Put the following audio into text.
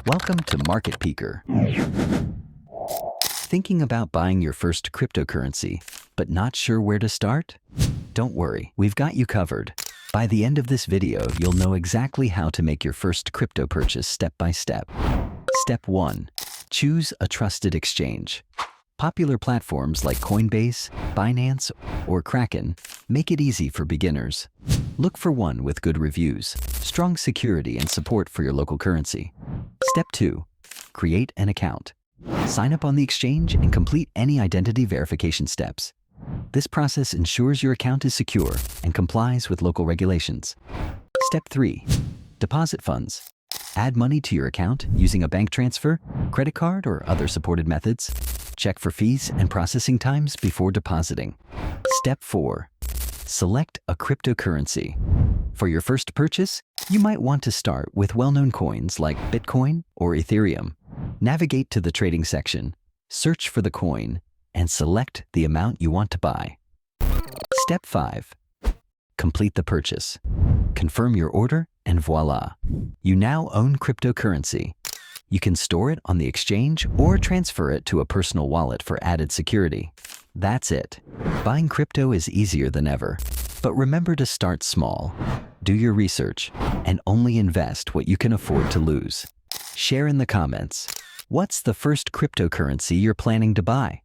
Welcome to Market Peeker. Thinking about buying your first cryptocurrency, but not sure where to start? Don't worry, we've got you covered. By the end of this video, you'll know exactly how to make your first crypto purchase step by step. Step 1. Choose a trusted exchange. Popular platforms like Coinbase, Binance, or Kraken make it easy for beginners. Look for one with good reviews, strong security, and support for your local currency. Step 2. Create an account. Sign up on the exchange and complete any identity verification steps. This process ensures your account is secure and complies with local regulations. Step 3. Deposit funds. Add money to your account using a bank transfer, credit card, or other supported methods. Check for fees and processing times before depositing. Step 4. Select a cryptocurrency. For your first purchase, you might want to start with well-known coins like Bitcoin or Ethereum. Navigate to the trading section, search for the coin, and select the amount you want to buy. Step 5. Complete the purchase. Confirm your order, and voila! You now own cryptocurrency. You can store it on the exchange or transfer it to a personal wallet for added security. That's it. Buying crypto is easier than ever. But remember to start small. Do your research and only invest what you can afford to lose. Share in the comments. What's the first cryptocurrency you're planning to buy?